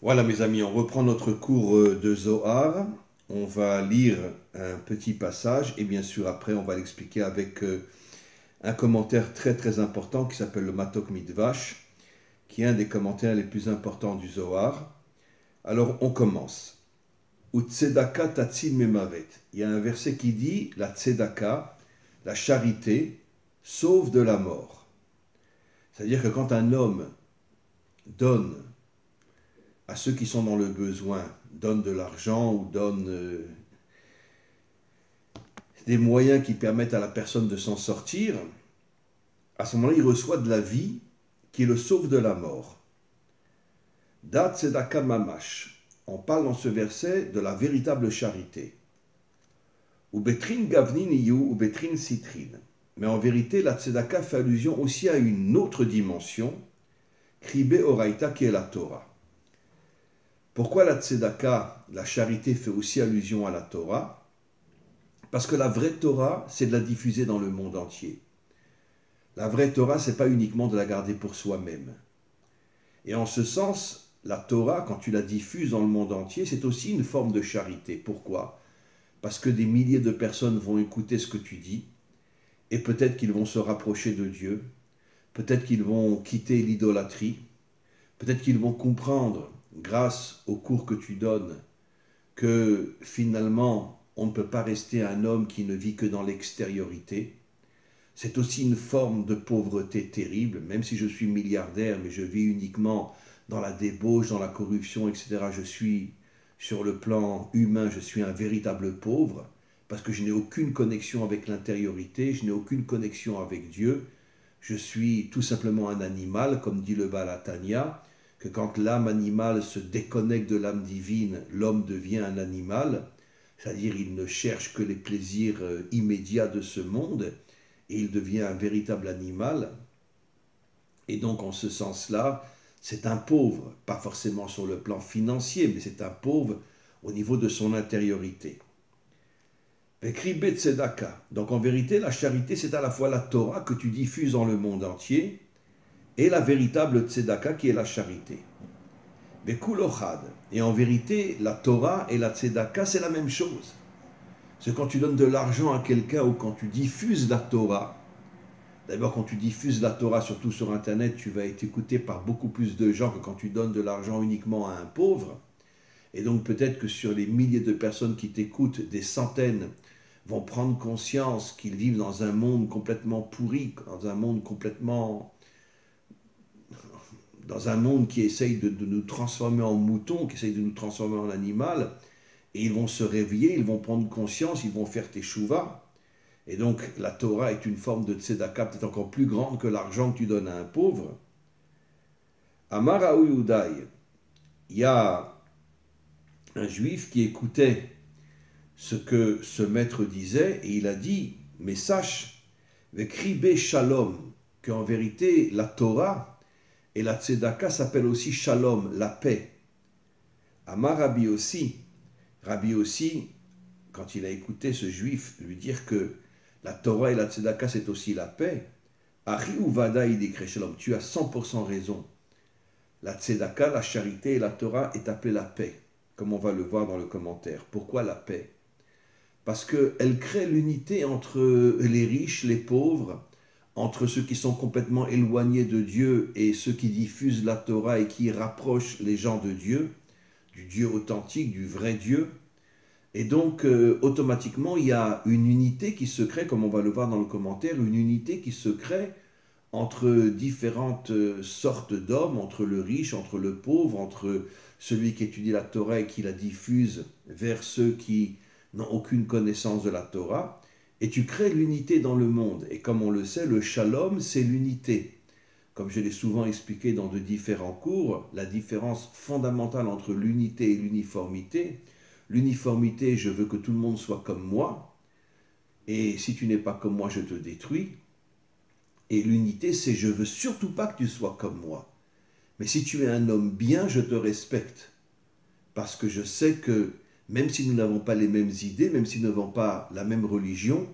Voilà mes amis, on reprend notre cours de Zohar. On va lire un petit passage et bien sûr après on va l'expliquer avec un commentaire très très important qui s'appelle le Matok Midvash, qui est un des commentaires les plus importants du Zohar. Alors on commence. Utzedaka tatsil memavet. Il y a un verset qui dit la tzedaka, la charité, sauve de la mort. C'est-à-dire que quand un homme donne à ceux qui sont dans le besoin, donne de l'argent ou donne des moyens qui permettent à la personne de s'en sortir, à ce moment-là, il reçoit de la vie qui le sauve de la mort. Dat tzedaka mamash. On parle dans ce verset de la véritable charité. Ou betrin gavnin iyu ou betrin citrin. Mais en vérité, la tzedaka fait allusion aussi à une autre dimension, kribé oraita qui est la Torah. Pourquoi la tzedaka, la charité, fait aussi allusion à la Torah? Parce que la vraie Torah, c'est de la diffuser dans le monde entier. La vraie Torah, c'est pas uniquement de la garder pour soi-même. Et en ce sens, la Torah, quand tu la diffuses dans le monde entier, c'est aussi une forme de charité. Pourquoi? Parce que des milliers de personnes vont écouter ce que tu dis, et peut-être qu'ils vont se rapprocher de Dieu, peut-être qu'ils vont quitter l'idolâtrie, peut-être qu'ils vont comprendre, grâce aux cours que tu donnes, que finalement, on ne peut pas rester un homme qui ne vit que dans l'extériorité. C'est aussi une forme de pauvreté terrible, même si je suis milliardaire, mais je vis uniquement dans la débauche, dans la corruption, etc. Je suis, sur le plan humain, je suis un véritable pauvre, parce que je n'ai aucune connexion avec l'intériorité, je n'ai aucune connexion avec Dieu. Je suis tout simplement un animal, comme dit le Balatania, que quand l'âme animale se déconnecte de l'âme divine, l'homme devient un animal, c'est-à-dire il ne cherche que les plaisirs immédiats de ce monde, et il devient un véritable animal. Et donc en ce sens-là, c'est un pauvre, pas forcément sur le plan financier, mais c'est un pauvre au niveau de son intériorité. Vekribe tzedaka. Donc en vérité, la charité, c'est à la fois la Torah que tu diffuses dans le monde entier et la véritable tzedaka qui est la charité. Vekulochad. Et en vérité, la Torah et la tzedaka, c'est la même chose. C'est quand tu donnes de l'argent à quelqu'un ou quand tu diffuses la Torah. D'abord, quand tu diffuses la Torah, surtout sur Internet, tu vas être écouté par beaucoup plus de gens que quand tu donnes de l'argent uniquement à un pauvre. Et donc peut-être que sur les milliers de personnes qui t'écoutent, des centaines vont prendre conscience qu'ils vivent dans un monde complètement pourri, dans un monde qui essaye de nous transformer en moutons, qui essaye de nous transformer en animal, et ils vont se réveiller, ils vont prendre conscience, ils vont faire teshuva. Et donc la Torah est une forme de tzedaka peut-être encore plus grande que l'argent que tu donnes à un pauvre. Amar Aouyoudaï, il y a un juif qui écoutait ce que ce maître disait et il a dit, mais sache, Vekribé Shalom, qu'en vérité la Torah et la tzedaka s'appellent aussi Shalom, la paix. Amar Rabbi aussi, quand il a écouté ce juif lui dire que la Torah et la tzedaka c'est aussi la paix, Ari Uvada idikre Shalom, tu as 100% raison. La tzedaka, la charité et la Torah est appelée la paix, comme on va le voir dans le commentaire. Pourquoi la paix? Parce qu'elle crée l'unité entre les riches, les pauvres, entre ceux qui sont complètement éloignés de Dieu et ceux qui diffusent la Torah et qui rapprochent les gens de Dieu, du Dieu authentique, du vrai Dieu. Et donc, automatiquement, il y a une unité qui se crée, comme on va le voir dans le commentaire, une unité qui se crée entre différentes sortes d'hommes, entre le riche, entre le pauvre, entre celui qui étudie la Torah et qui la diffuse vers ceux qui n'ont aucune connaissance de la Torah, et tu crées l'unité dans le monde. Et comme on le sait, le shalom, c'est l'unité. Comme je l'ai souvent expliqué dans de différents cours, la différence fondamentale entre l'unité et l'uniformité. L'uniformité, je veux que tout le monde soit comme moi, et si tu n'es pas comme moi, je te détruis. Et l'unité, c'est je veux surtout pas que tu sois comme moi. Mais si tu es un homme bien, je te respecte. Parce que je sais que même si nous n'avons pas les mêmes idées, même si nous n'avons pas la même religion,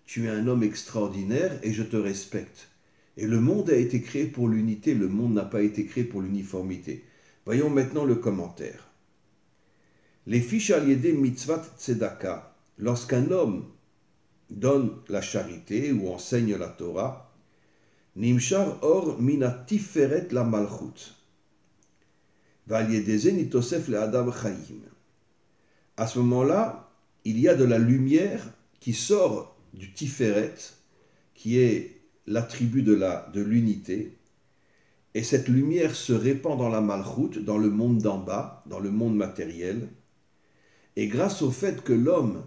tu es un homme extraordinaire et je te respecte. Et le monde a été créé pour l'unité, le monde n'a pas été créé pour l'uniformité. Voyons maintenant le commentaire. Les fiches aliédées mitzvat tzedaka, lorsqu'un homme donne la charité ou enseigne la Torah, nimshar or mina tiferet la malchut, valiédeze nitosef le adam chaim. À ce moment-là, il y a de la lumière qui sort du tiferet, qui est l'attribut de l'unité, et cette lumière se répand dans la malchut, dans le monde d'en bas, dans le monde matériel, et grâce au fait que l'homme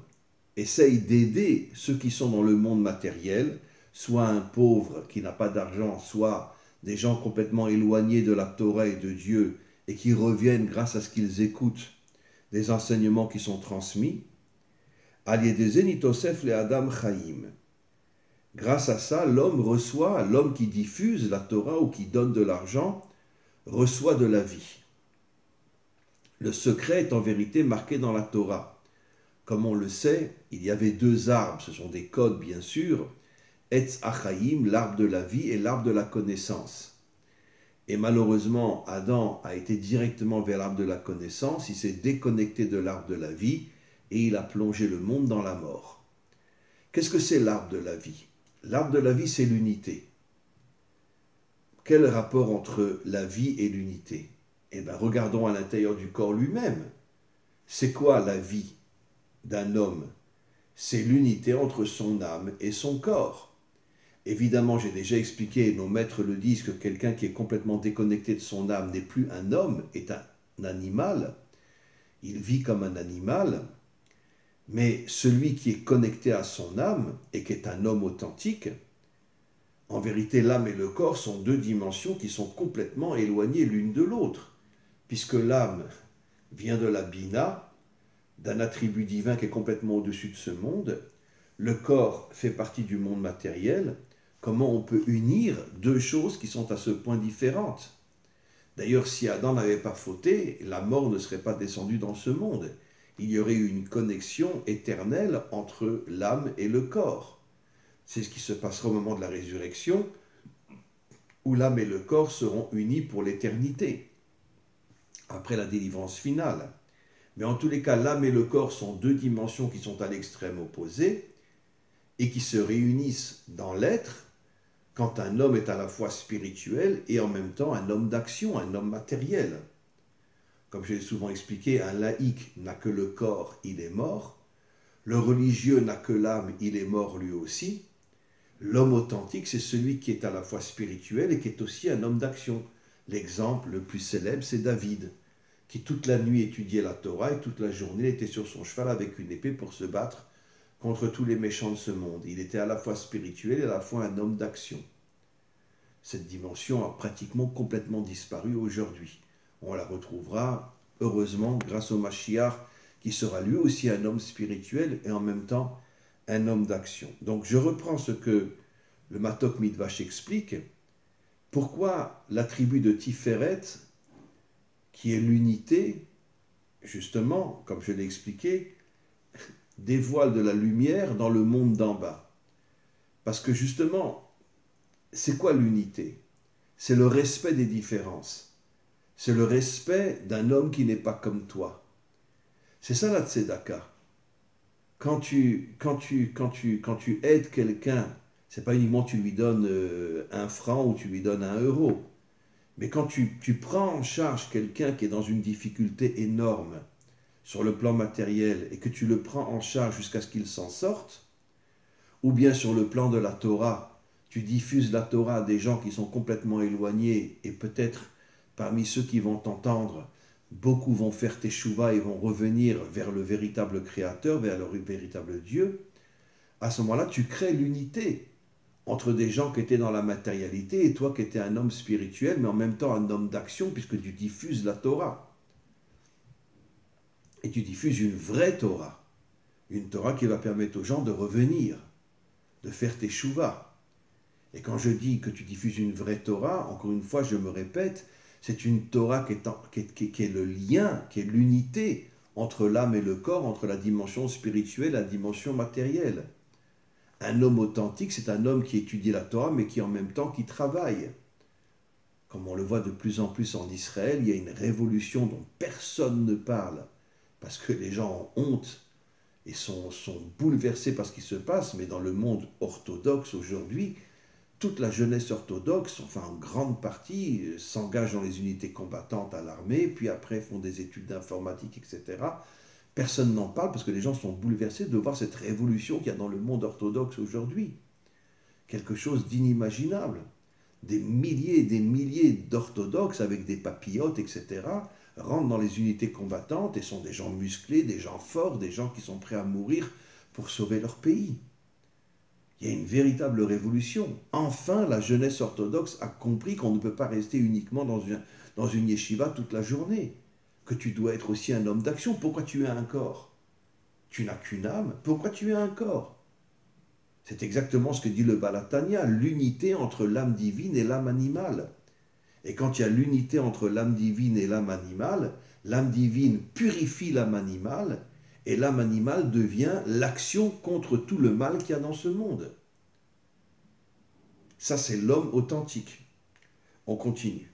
essaye d'aider ceux qui sont dans le monde matériel, soit un pauvre qui n'a pas d'argent, soit des gens complètement éloignés de la Torah et de Dieu, et qui reviennent grâce à ce qu'ils écoutent des enseignements qui sont transmis, aliédeze nitosef le adam chaim. Grâce à ça, l'homme qui diffuse la Torah ou qui donne de l'argent, reçoit de la vie. Le secret est en vérité marqué dans la Torah. Comme on le sait, il y avait deux arbres, ce sont des codes bien sûr, Etz Achaim, l'arbre de la vie, et l'arbre de la connaissance. Et malheureusement, Adam a été directement vers l'arbre de la connaissance, il s'est déconnecté de l'arbre de la vie, et il a plongé le monde dans la mort. Qu'est-ce que c'est l'arbre de la vie ? L'arbre de la vie, c'est l'unité. Quel rapport entre la vie et l'unité ? Eh bien, regardons à l'intérieur du corps lui-même. C'est quoi la vie d'un homme ? C'est l'unité entre son âme et son corps. Évidemment, j'ai déjà expliqué, et nos maîtres le disent, que quelqu'un qui est complètement déconnecté de son âme n'est plus un homme, est un animal. Il vit comme un animal. Mais celui qui est connecté à son âme et qui est un homme authentique, en vérité, l'âme et le corps sont deux dimensions qui sont complètement éloignées l'une de l'autre, puisque l'âme vient de la Bina, d'un attribut divin qui est complètement au-dessus de ce monde, le corps fait partie du monde matériel. Comment on peut unir deux choses qui sont à ce point différentes ? D'ailleurs, si Adam n'avait pas fauté, la mort ne serait pas descendue dans ce monde. Il y aurait eu une connexion éternelle entre l'âme et le corps. C'est ce qui se passera au moment de la résurrection, où l'âme et le corps seront unis pour l'éternité, après la délivrance finale. Mais en tous les cas, l'âme et le corps sont deux dimensions qui sont à l'extrême opposé, et qui se réunissent dans l'être, quand un homme est à la fois spirituel et en même temps un homme d'action, un homme matériel. Comme je l'ai souvent expliqué, un laïc n'a que le corps, il est mort. Le religieux n'a que l'âme, il est mort lui aussi. L'homme authentique, c'est celui qui est à la fois spirituel et qui est aussi un homme d'action. L'exemple le plus célèbre, c'est David, qui toute la nuit étudiait la Torah et toute la journée était sur son cheval avec une épée pour se battre contre tous les méchants de ce monde. Il était à la fois spirituel et à la fois un homme d'action. Cette dimension a pratiquement complètement disparu aujourd'hui. On la retrouvera, heureusement, grâce au Mashiach, qui sera lui aussi un homme spirituel et en même temps un homme d'action. Donc je reprends ce que le Matok Midvash explique. Pourquoi l'attribut de Tiferet, qui est l'unité, justement, comme je l'ai expliqué, dévoile de la lumière dans le monde d'en bas. Parce que justement, c'est quoi l'unité ? C'est le respect des différences. C'est le respect d'un homme qui n'est pas comme toi. C'est ça la tzedaka. Quand tu aides quelqu'un, c'est pas uniquement tu lui donnes 1 franc ou tu lui donnes 1 euro. Mais quand tu prends en charge quelqu'un qui est dans une difficulté énorme sur le plan matériel et que tu le prends en charge jusqu'à ce qu'il s'en sorte, ou bien sur le plan de la Torah, tu diffuses la Torah à des gens qui sont complètement éloignés et peut-être parmi ceux qui vont t'entendre, beaucoup vont faire teshuva et vont revenir vers le véritable Créateur, vers le véritable Dieu. À ce moment-là, tu crées l'unité entre des gens qui étaient dans la matérialité et toi qui étais un homme spirituel, mais en même temps un homme d'action, puisque tu diffuses la Torah. Et tu diffuses une vraie Torah. Une Torah qui va permettre aux gens de revenir, de faire teshuva. Et quand je dis que tu diffuses une vraie Torah, encore une fois, je me répète, c'est une Torah qui est le lien, qui est l'unité entre l'âme et le corps, entre la dimension spirituelle et la dimension matérielle. Un homme authentique, c'est un homme qui étudie la Torah, mais qui en même temps qui travaille. comme on le voit de plus en plus en Israël, il y a une révolution dont personne ne parle, parce que les gens ont honte et sont bouleversés par ce qui se passe, mais dans le monde orthodoxe aujourd'hui, toute la jeunesse orthodoxe, enfin en grande partie, s'engage dans les unités combattantes à l'armée, puis après font des études d'informatique, etc. Personne n'en parle parce que les gens sont bouleversés de voir cette révolution qu'il y a dans le monde orthodoxe aujourd'hui. Quelque chose d'inimaginable. Des milliers et des milliers d'orthodoxes avec des papillotes, etc., rentrent dans les unités combattantes et sont des gens musclés, des gens forts, des gens qui sont prêts à mourir pour sauver leur pays. Il y a une véritable révolution. Enfin, la jeunesse orthodoxe a compris qu'on ne peut pas rester uniquement dans une yeshiva toute la journée, que tu dois être aussi un homme d'action. Pourquoi tu as un corps? Tu n'as qu'une âme, pourquoi tu as un corps? C'est exactement ce que dit le Baal HaTanya, l'unité entre l'âme divine et l'âme animale. Et quand il y a l'unité entre l'âme divine et l'âme divine purifie l'âme animale, et l'âme animale devient l'action contre tout le mal qu'il y a dans ce monde. Ça, c'est l'homme authentique. On continue.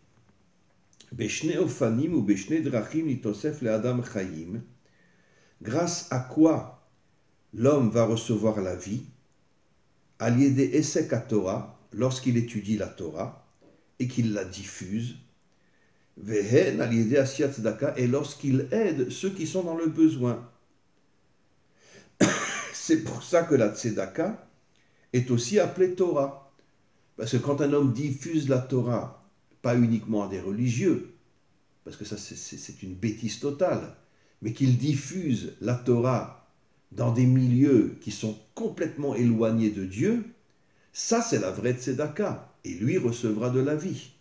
Beshne ofanim ou beshne drachim nitosef le adam chayim. Grâce à quoi l'homme va recevoir la vie? Aliéde esek à Torah, lorsqu'il étudie la Torah et qu'il la diffuse. Vehen aliéde asiat tzedaka, et lorsqu'il aide ceux qui sont dans le besoin. C'est pour ça que la tzedaka est aussi appelée Torah. Parce que quand un homme diffuse la Torah, pas uniquement à des religieux, parce que ça c'est une bêtise totale, mais qu'il diffuse la Torah dans des milieux qui sont complètement éloignés de Dieu, ça c'est la vraie tzedaka, et lui recevra de la vie.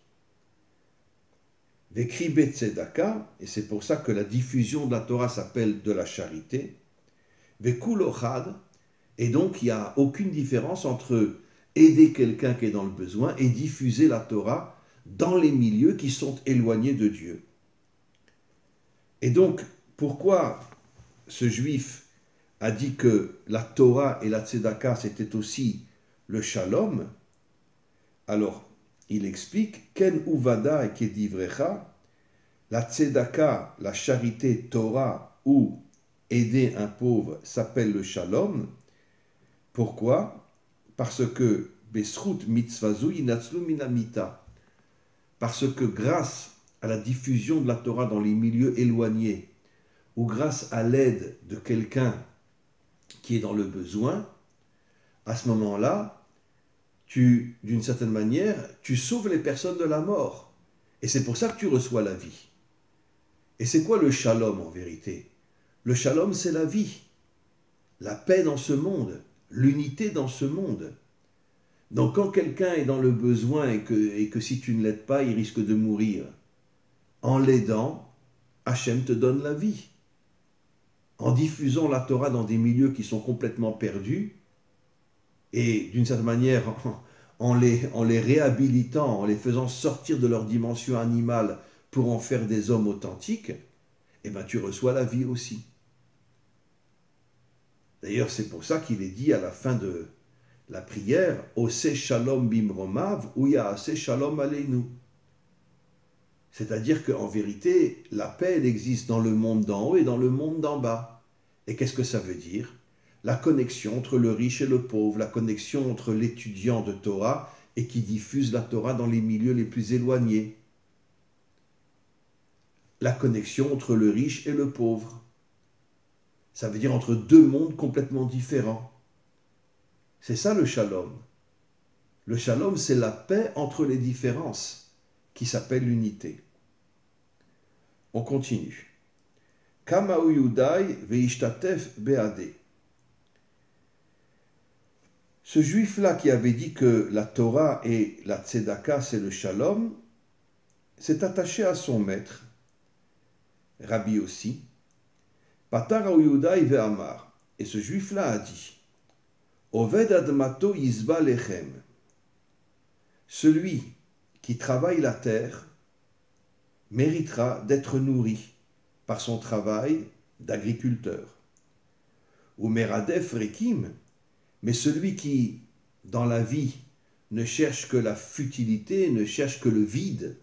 Vekribe tzedaka, et c'est pour ça que la diffusion de la Torah s'appelle de la charité. Vekulochad, et donc il n'y a aucune différence entre aider quelqu'un qui est dans le besoin et diffuser la Torah dans les milieux qui sont éloignés de Dieu. Et donc, pourquoi ce juif a dit que la Torah et la tzedaka c'était aussi le shalom? Alors, il explique Ken uvada et kedivrecha, la tzedaka, la charité Torah ou aider un pauvre s'appelle le shalom. Pourquoi? Parce que besrut mitzvazu inatzlu minamita. Parce que grâce à la diffusion de la Torah dans les milieux éloignés, ou grâce à l'aide de quelqu'un qui est dans le besoin, à ce moment-là, d'une certaine manière, tu sauves les personnes de la mort. Et c'est pour ça que tu reçois la vie. Et c'est quoi le shalom en vérité? Le shalom, c'est la vie, la paix dans ce monde, l'unité dans ce monde. Donc quand quelqu'un est dans le besoin et que si tu ne l'aides pas, il risque de mourir, en l'aidant, Hachem te donne la vie. En diffusant la Torah dans des milieux qui sont complètement perdus, et d'une certaine manière, en les réhabilitant, en les faisant sortir de leur dimension animale pour en faire des hommes authentiques, eh bien tu reçois la vie aussi. D'ailleurs, c'est pour ça qu'il est dit à la fin de la prière, Ose shalom bimromav, ou yaase shalom aleinu. C'est-à-dire qu'en vérité, la paix, elle existe dans le monde d'en haut et dans le monde d'en bas. Et qu'est-ce que ça veut dire? La connexion entre le riche et le pauvre, la connexion entre l'étudiant de Torah et qui diffuse la Torah dans les milieux les plus éloignés. La connexion entre le riche et le pauvre. Ça veut dire entre deux mondes complètement différents. C'est ça le shalom. Le shalom, c'est la paix entre les différences, qui s'appelle l'unité. On continue. Kamau Yudai veishtatef beade. Ce juif-là qui avait dit que la Torah et la tzedaka, c'est le shalom, s'est attaché à son maître, Rabbi aussi, Patar Yudai ve'amar. Et ce juif-là a dit, Oved admato yizba lechem. Celui qui travaille la terre méritera d'être nourri par son travail d'agriculteur. Ou meradef rekim, mais celui qui, dans la vie, ne cherche que la futilité, ne cherche que le vide,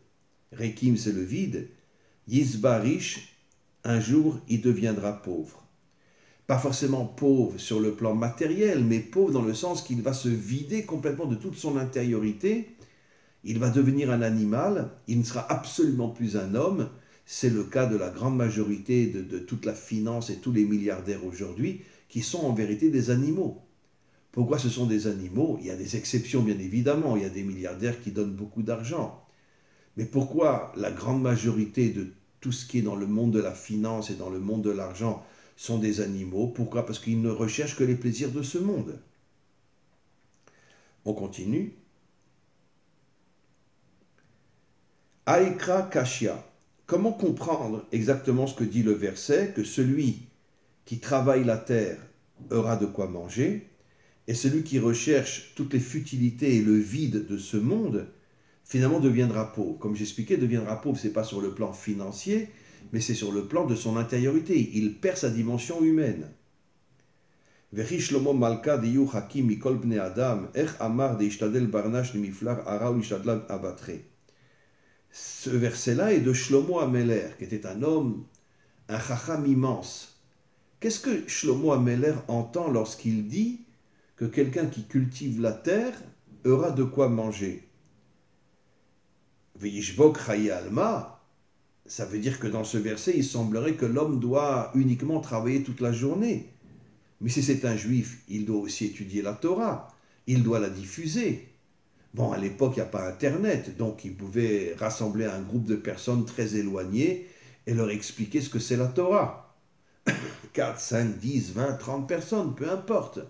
Rekim, c'est le vide. Yisbarish, un jour, il deviendra pauvre. Pas forcément pauvre sur le plan matériel, mais pauvre dans le sens qu'il va se vider complètement de toute son intériorité. Il va devenir un animal, il ne sera absolument plus un homme. C'est le cas de la grande majorité de toute la finance et tous les milliardaires aujourd'hui, qui sont en vérité des animaux. Pourquoi ce sont des animaux? Il y a des exceptions, bien évidemment. Il y a des milliardaires qui donnent beaucoup d'argent. Mais pourquoi la grande majorité de tout ce qui est dans le monde de la finance et dans le monde de l'argent sont des animaux? Pourquoi? Parce qu'ils ne recherchent que les plaisirs de ce monde. On continue. Aïkra Kashia. Comment comprendre exactement ce que dit le verset? Que celui qui travaille la terre aura de quoi manger, et celui qui recherche toutes les futilités et le vide de ce monde, finalement deviendra pauvre. Comme j'expliquais, deviendra pauvre, ce n'est pas sur le plan financier, mais c'est sur le plan de son intériorité. Il perd sa dimension humaine. Ce verset-là est de Shlomo Ameler, qui était un homme, un chacham immense. Qu'est-ce que Shlomo Ameler entend lorsqu'il dit que quelqu'un qui cultive la terre aura de quoi manger? Ve'yishbok chaye alma, ça veut dire que dans ce verset, il semblerait que l'homme doit uniquement travailler toute la journée. Mais si c'est un juif, il doit aussi étudier la Torah, il doit la diffuser. Bon, à l'époque, il n'y a pas Internet, donc il pouvait rassembler un groupe de personnes très éloignées et leur expliquer ce que c'est la Torah. 4, 5, 10, 20, 30 personnes, peu importe.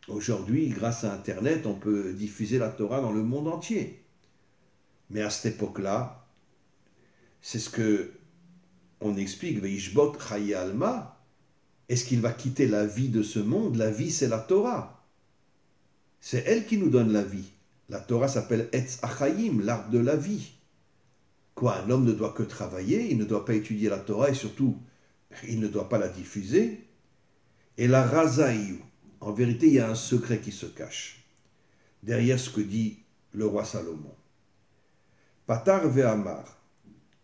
Aujourd'hui, grâce à Internet, on peut diffuser la Torah dans le monde entier. Mais à cette époque-là, c'est ce que on explique, Veishbot Chaye Alma. Est-ce qu'il va quitter la vie de ce monde? La vie, c'est la Torah. C'est elle qui nous donne la vie. La Torah s'appelle Etz Achayim, l'arbre de la vie. Quoi, un homme ne doit que travailler, il ne doit pas étudier la Torah et surtout, il ne doit pas la diffuser. Et la Razaïou, en vérité, il y a un secret qui se cache derrière ce que dit le roi Salomon. Patar ve'amar,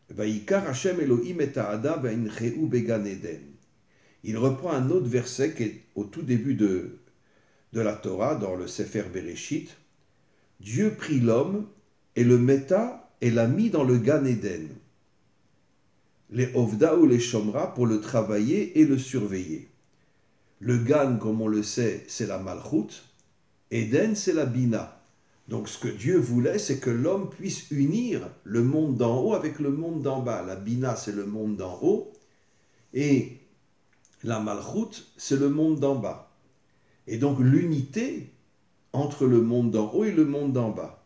va'ikar Hashem Elohim et ha'adam va'incheu began Eden. Il reprend un autre verset qui est au tout début de la Torah, dans le Sefer Bereshit. Dieu prit l'homme et le metta et l'a mis dans le Gan Eden. Les Ovda ou les Shomra pour le travailler et le surveiller. Le Gan, comme on le sait, c'est la Malchut. Eden, c'est la Bina. Donc ce que Dieu voulait, c'est que l'homme puisse unir le monde d'en haut avec le monde d'en bas. La Bina, c'est le monde d'en haut. Et la Malchut, c'est le monde d'en bas. Et donc l'unité entre le monde d'en haut et le monde d'en bas.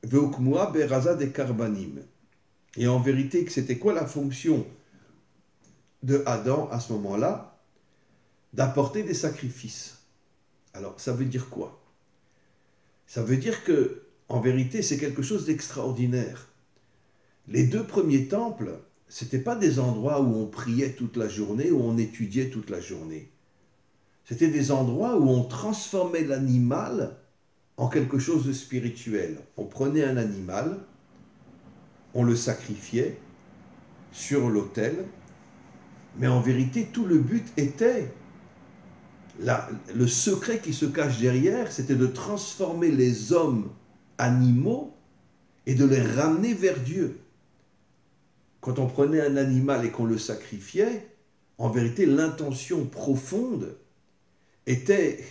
Veukmua beraza de karbanim. Et en vérité, c'était quoi la fonction de Adam à ce moment-là? D'apporter des sacrifices. Alors, ça veut dire quoi? Ça veut dire que, en vérité, c'est quelque chose d'extraordinaire. Les deux premiers temples, ce n'étaient pas des endroits où on priait toute la journée, où on étudiait toute la journée. C'était des endroits où on transformait l'animal en quelque chose de spirituel. On prenait un animal, on le sacrifiait sur l'autel, mais en vérité, tout le but était, le secret qui se cache derrière, c'était de transformer les hommes animaux et de les ramener vers Dieu. Quand on prenait un animal et qu'on le sacrifiait, en vérité, l'intention profonde était,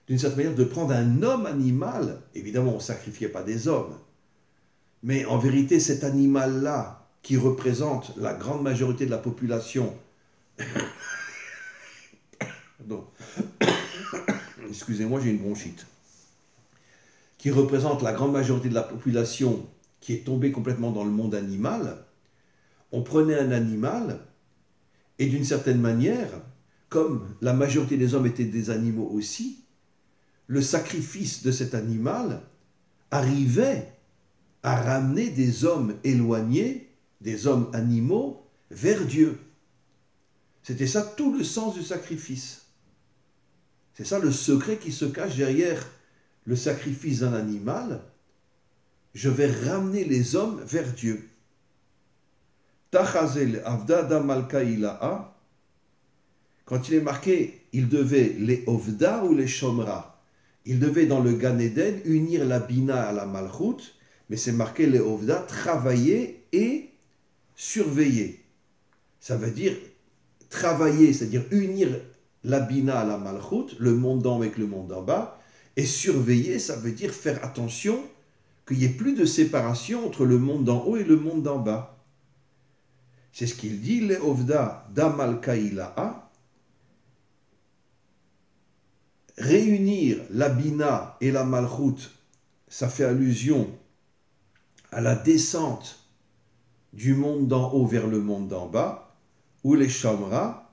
d'une certaine manière, de prendre un homme animal. Évidemment, on ne sacrifiait pas des hommes. Mais en vérité, cet animal-là, qui représente la grande majorité de la population, pardon, excusez-moi, j'ai une bronchite, qui représente la grande majorité de la population qui est tombée complètement dans le monde animal, on prenait un animal et d'une certaine manière, comme la majorité des hommes étaient des animaux aussi, le sacrifice de cet animal arrivait à ramener des hommes éloignés, des hommes animaux, vers Dieu. C'était ça tout le sens du sacrifice. C'est ça le secret qui se cache derrière le sacrifice d'un animal. je vais ramener les hommes vers Dieu. Tachazel avda da malka ilaha. Quand il est marqué, il devait les ovda ou les shomra. Il devait dans le Gan Eden unir la bina à la malchut, mais c'est marqué les ovda, travailler et surveiller. Ça veut dire travailler, c'est-à-dire unir la bina à la malchut, le monde d'en haut avec le monde d'en bas, et surveiller, ça veut dire faire attention qu'il n'y ait plus de séparation entre le monde d'en haut et le monde d'en bas. C'est ce qu'il dit, le ovda d'amalka ilaha, réunir la bina et la malchut, ça fait allusion à la descente du monde d'en haut vers le monde d'en bas, ou les shamra,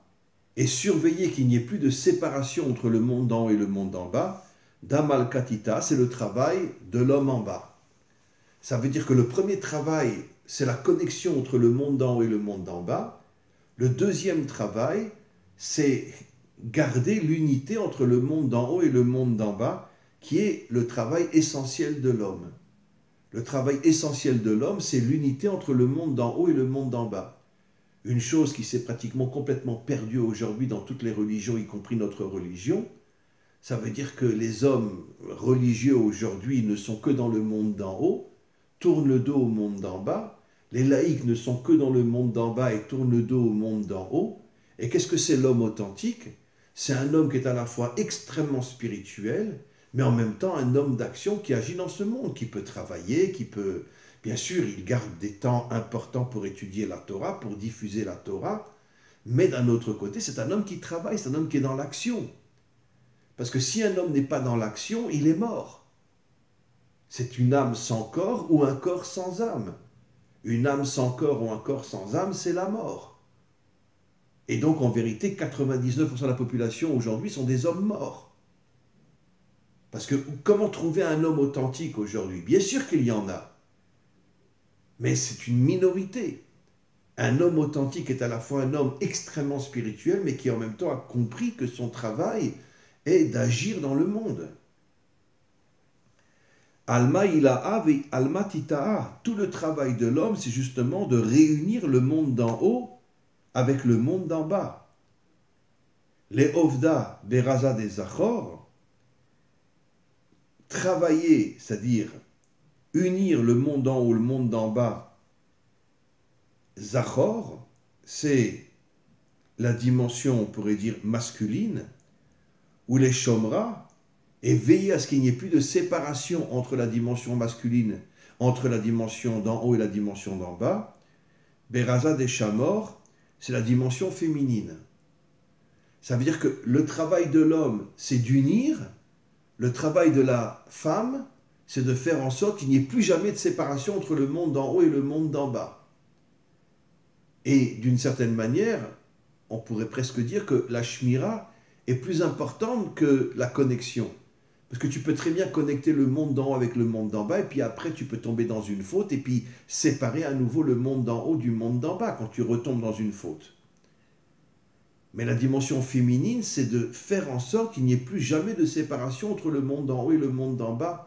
et surveiller qu'il n'y ait plus de séparation entre le monde d'en haut et le monde d'en bas. Damalkatita, c'est le travail de l'homme en bas. Ça veut dire que le premier travail, c'est la connexion entre le monde d'en haut et le monde d'en bas. Le deuxième travail, c'est garder l'unité entre le monde d'en haut et le monde d'en bas, qui est le travail essentiel de l'homme. Le travail essentiel de l'homme, c'est l'unité entre le monde d'en haut et le monde d'en bas. Une chose qui s'est pratiquement complètement perdue aujourd'hui dans toutes les religions, y compris notre religion, ça veut dire que les hommes religieux aujourd'hui ne sont que dans le monde d'en haut, tournent le dos au monde d'en bas, les laïcs ne sont que dans le monde d'en bas et tournent le dos au monde d'en haut. Et qu'est-ce que c'est l'homme authentique? C'est un homme qui est à la fois extrêmement spirituel, mais en même temps un homme d'action qui agit dans ce monde, qui peut travailler, qui peut... Bien sûr, il garde des temps importants pour étudier la Torah, pour diffuser la Torah, mais d'un autre côté, c'est un homme qui travaille, c'est un homme qui est dans l'action. Parce que si un homme n'est pas dans l'action, il est mort. C'est une âme sans corps ou un corps sans âme. Une âme sans corps ou un corps sans âme, c'est la mort. Et donc, en vérité, 99% de la population aujourd'hui sont des hommes morts. Parce que comment trouver un homme authentique aujourd'hui? Bien sûr qu'il y en a. Mais c'est une minorité. Un homme authentique est à la fois un homme extrêmement spirituel, mais qui en même temps a compris que son travail est d'agir dans le monde. Alma ilaha ve alma tita'a. Tout le travail de l'homme, c'est justement de réunir le monde d'en haut avec le monde d'en bas. Les ovda beraza des zachor, travailler, c'est-à-dire unir le monde d'en haut, le monde d'en bas. Zachor, c'est la dimension, on pourrait dire, masculine, ou les shomra, et veiller à ce qu'il n'y ait plus de séparation entre la dimension masculine, entre la dimension d'en haut et la dimension d'en bas. Beraza des shamor, c'est la dimension féminine. Ça veut dire que le travail de l'homme, c'est d'unir, le travail de la femme, c'est de faire en sorte qu'il n'y ait plus jamais de séparation entre le monde d'en haut et le monde d'en bas. Et d'une certaine manière, on pourrait presque dire que la shmira est plus importante que la connexion. Parce que tu peux très bien connecter le monde d'en haut avec le monde d'en bas, et puis après tu peux tomber dans une faute, et puis séparer à nouveau le monde d'en haut du monde d'en bas quand tu retombes dans une faute. Mais la dimension féminine, c'est de faire en sorte qu'il n'y ait plus jamais de séparation entre le monde d'en haut et le monde d'en bas,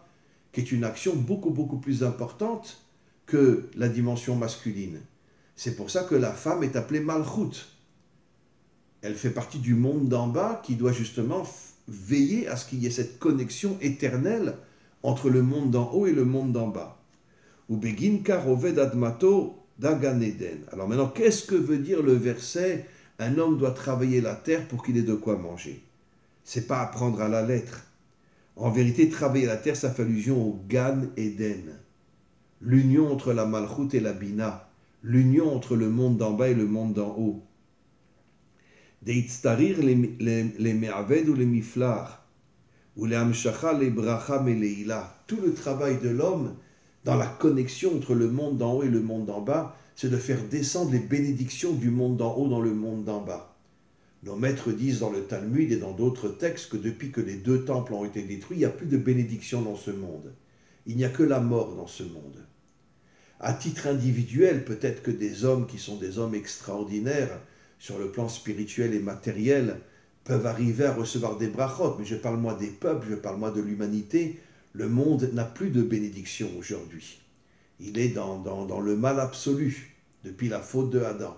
qui est une action beaucoup plus importante que la dimension masculine. C'est pour ça que la femme est appelée malchut. Elle fait partie du monde d'en bas qui doit justement veiller à ce qu'il y ait cette connexion éternelle entre le monde d'en haut et le monde d'en bas. Ou begin karoved admato dagan eden. Alors maintenant, qu'est-ce que veut dire le verset « Un homme doit travailler la terre pour qu'il ait de quoi manger » C'est pas apprendre à la lettre. En vérité, travailler la terre, ça fait allusion au Gan Eden. L'union entre la Malchut et la Bina. L'union entre le monde d'en bas et le monde d'en haut. Deitztarir les me'aved ou les miflar. Ou les amshacha, les bracha, meleila. Tout le travail de l'homme dans la connexion entre le monde d'en haut et le monde d'en bas, c'est de faire descendre les bénédictions du monde d'en haut dans le monde d'en bas. Nos maîtres disent dans le Talmud et dans d'autres textes que depuis que les 2 temples ont été détruits, il n'y a plus de bénédiction dans ce monde. Il n'y a que la mort dans ce monde. À titre individuel, peut-être que des hommes qui sont des hommes extraordinaires sur le plan spirituel et matériel peuvent arriver à recevoir des brachot, mais je parle moi des peuples, je parle moi de l'humanité. Le monde n'a plus de bénédiction aujourd'hui. il est dans le mal absolu, depuis la faute de Adam.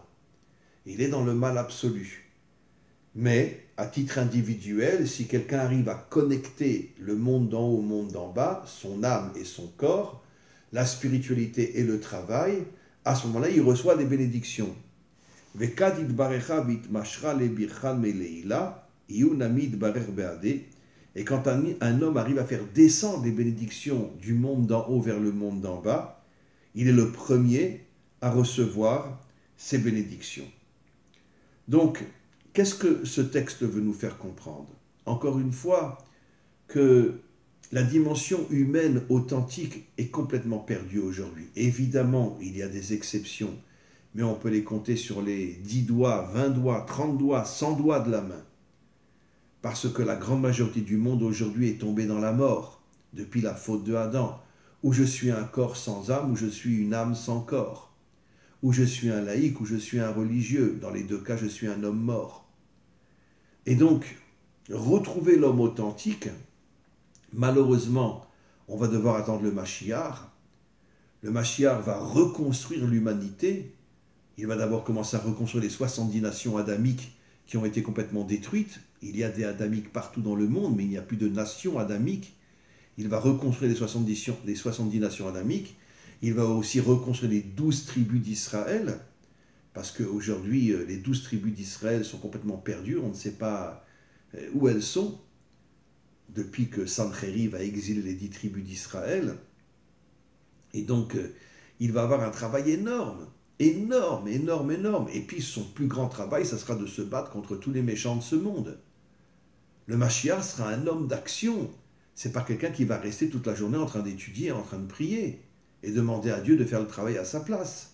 Il est dans le mal absolu. Mais, à titre individuel, si quelqu'un arrive à connecter le monde d'en haut au monde d'en bas, son âme et son corps, la spiritualité et le travail, à ce moment-là, il reçoit des bénédictions. Et quand un homme arrive à faire descendre les bénédictions du monde d'en haut vers le monde d'en bas, il est le premier à recevoir ces bénédictions. Donc, qu'est-ce que ce texte veut nous faire comprendre? Encore une fois, que la dimension humaine authentique est complètement perdue aujourd'hui. Évidemment, il y a des exceptions, mais on peut les compter sur les 10 doigts, 20 doigts, 30 doigts, 100 doigts de la main. Parce que la grande majorité du monde aujourd'hui est tombée dans la mort, depuis la faute de Adam, où je suis un corps sans âme, où je suis une âme sans corps, où je suis un laïc, où je suis un religieux. Dans les deux cas, je suis un homme mort. Et donc, retrouver l'homme authentique, malheureusement, on va devoir attendre le Mashiach. Le Mashiach va reconstruire l'humanité. Il va d'abord commencer à reconstruire les 70 nations adamiques qui ont été complètement détruites. Il y a des adamiques partout dans le monde, mais il n'y a plus de nations adamiques. Il va reconstruire les 70 nations adamiques. Il va aussi reconstruire les 12 tribus d'Israël, parce qu'aujourd'hui, les 12 tribus d'Israël sont complètement perdues. On ne sait pas où elles sont, depuis que Sancheriv a exilé les 10 tribus d'Israël. Et donc, il va avoir un travail énorme. Énorme. Et puis, son plus grand travail, ça sera de se battre contre tous les méchants de ce monde. Le Mashiach sera un homme d'action. C'est pas quelqu'un qui va rester toute la journée en train d'étudier, en train de prier, et demander à Dieu de faire le travail à sa place.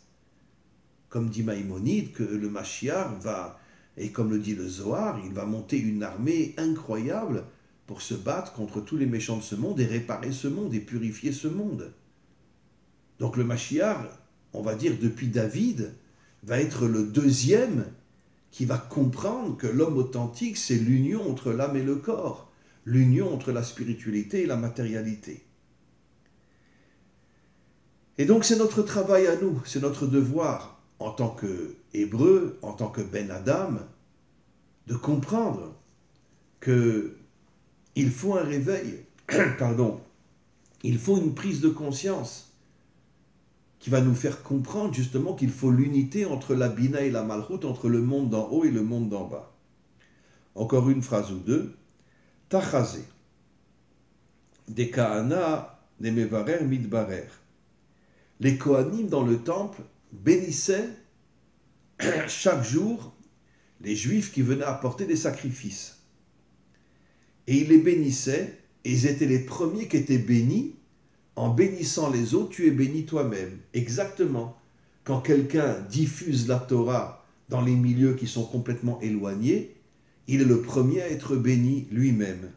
Comme dit Maïmonide, que le Mashiach va, et comme le dit le Zohar, il va monter une armée incroyable pour se battre contre tous les méchants de ce monde et réparer ce monde et purifier ce monde. Donc le Mashiach, on va dire depuis David, va être le deuxième qui va comprendre que l'homme authentique, c'est l'union entre l'âme et le corps, l'union entre la spiritualité et la matérialité. Et donc c'est notre travail à nous, c'est notre devoir en tant qu'Hébreu, en tant que Ben Adam, de comprendre qu'il faut un réveil, il faut une prise de conscience qui va nous faire comprendre justement qu'il faut l'unité entre la Bina et la Malchut, entre le monde d'en haut et le monde d'en bas. Encore une phrase ou deux. Tachazé. Des Kahana, des Mevarer, Midbarer. Les Kohanim dans le temple bénissaient chaque jour les Juifs qui venaient apporter des sacrifices. Et ils les bénissaient, et ils étaient les premiers qui étaient bénis. En bénissant les autres, tu es béni toi-même. Exactement. Quand quelqu'un diffuse la Torah dans les milieux qui sont complètement éloignés, il est le premier à être béni lui-même.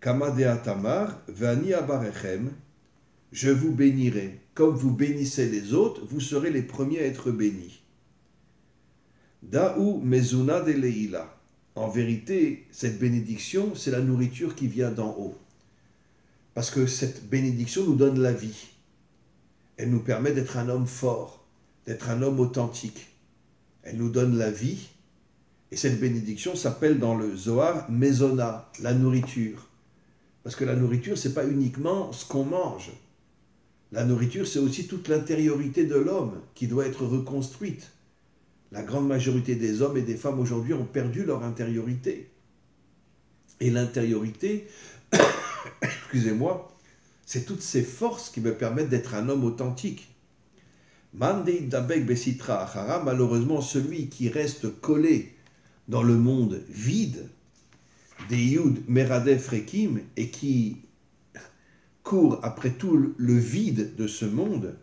Kamadea Tamar, Vani Abarechem, je vous bénirai. Comme vous bénissez les autres, vous serez les premiers à être bénis. Da'u Mezuna de Leila. En vérité, cette bénédiction, c'est la nourriture qui vient d'en haut. Parce que cette bénédiction nous donne la vie. Elle nous permet d'être un homme fort, d'être un homme authentique. Elle nous donne la vie. Et cette bénédiction s'appelle dans le Zohar Mezona, la nourriture. Parce que la nourriture, ce n'est pas uniquement ce qu'on mange. La nourriture, c'est aussi toute l'intériorité de l'homme qui doit être reconstruite. La grande majorité des hommes et des femmes aujourd'hui ont perdu leur intériorité. Et l'intériorité, excusez-moi, c'est toutes ces forces qui me permettent d'être un homme authentique. Malheureusement, celui qui reste collé dans le monde vide, des Yud Meradef Rekim, et qui court après tout le vide de ce monde,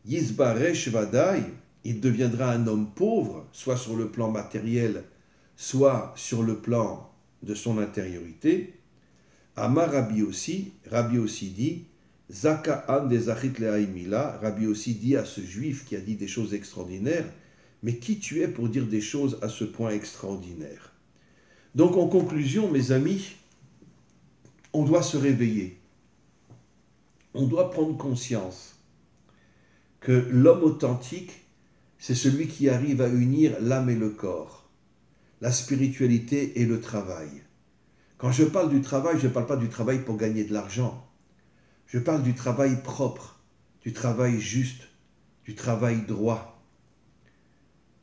Yizbaresh Vadai, il deviendra un homme pauvre, soit sur le plan matériel, soit sur le plan de son intériorité. Amar Rabbi aussi dit, Zaka an des Achit Lehaimila, Rabbi aussi dit à ce juif qui a dit des choses extraordinaires, mais qui tu es pour dire des choses à ce point extraordinaires? Donc en conclusion, mes amis, on doit se réveiller. On doit prendre conscience que l'homme authentique, c'est celui qui arrive à unir l'âme et le corps, la spiritualité et le travail. Quand je parle du travail, je ne parle pas du travail pour gagner de l'argent. Je parle du travail propre, du travail juste, du travail droit.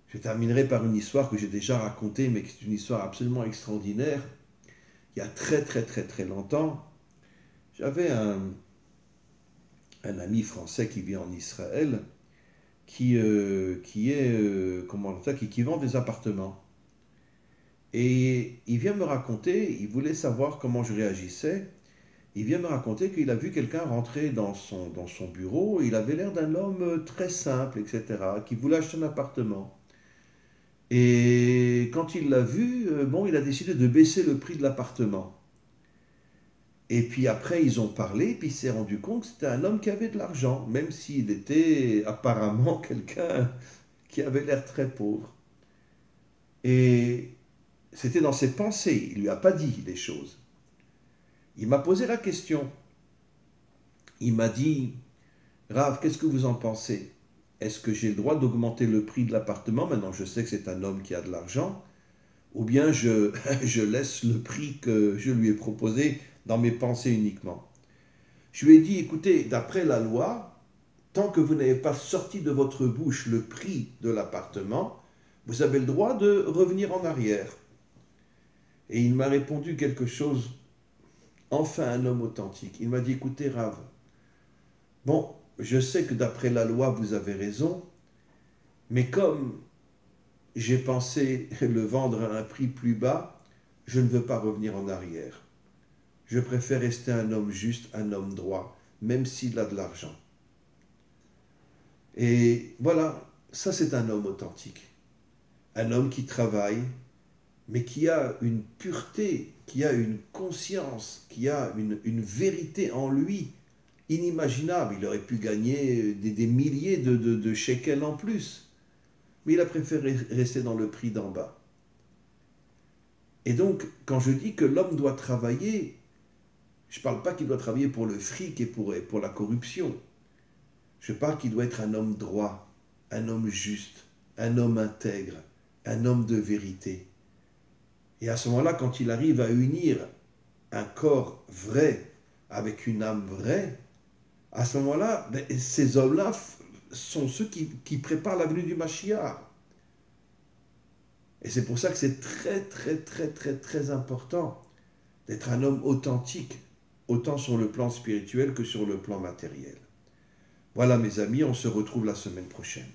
Je terminerai par une histoire que j'ai déjà racontée, mais qui est une histoire absolument extraordinaire. Il y a très très très très longtemps, j'avais un ami français qui vit en Israël, qui vend des appartements. Et il vient me raconter, il voulait savoir comment je réagissais. Il vient me raconter qu'il a vu quelqu'un rentrer dans son bureau. Il avait l'air d'un homme très simple, etc., qui voulait acheter un appartement. Et quand il l'a vu, il a décidé de baisser le prix de l'appartement. Et puis après, ils ont parlé, puis il s'est rendu compte que c'était un homme qui avait de l'argent, même s'il était apparemment quelqu'un qui avait l'air très pauvre. Et c'était dans ses pensées, il ne lui a pas dit les choses. Il m'a posé la question. Il m'a dit, Rav, qu'est-ce que vous en pensez? Est-ce que j'ai le droit d'augmenter le prix de l'appartement? Maintenant, je sais que c'est un homme qui a de l'argent. Ou bien je laisse le prix que je lui ai proposé dans mes pensées uniquement. Je lui ai dit, écoutez, d'après la loi, tant que vous n'avez pas sorti de votre bouche le prix de l'appartement, vous avez le droit de revenir en arrière. Et il m'a répondu quelque chose, enfin un homme authentique. Il m'a dit, écoutez Rav, bon, je sais que d'après la loi, vous avez raison, mais comme j'ai pensé le vendre à un prix plus bas, je ne veux pas revenir en arrière. Je préfère rester un homme juste, un homme droit, même s'il a de l'argent. Et voilà, ça c'est un homme authentique. Un homme qui travaille, mais qui a une pureté, qui a une conscience, qui a une vérité en lui inimaginable. Il aurait pu gagner des milliers de shekels en plus. Mais il a préféré rester dans le prix d'en bas. Et donc, quand je dis que l'homme doit travailler, je ne parle pas qu'il doit travailler pour le fric et pour la corruption. Je parle qu'il doit être un homme droit, un homme juste, un homme intègre, un homme de vérité. Et à ce moment-là, quand il arrive à unir un corps vrai avec une âme vraie, à ce moment-là, ces hommes-là sont ceux qui préparent la venue du Mashiach. Et c'est pour ça que c'est très, très, très, très, très important d'être un homme authentique, autant sur le plan spirituel que sur le plan matériel. Voilà mes amis, on se retrouve la semaine prochaine.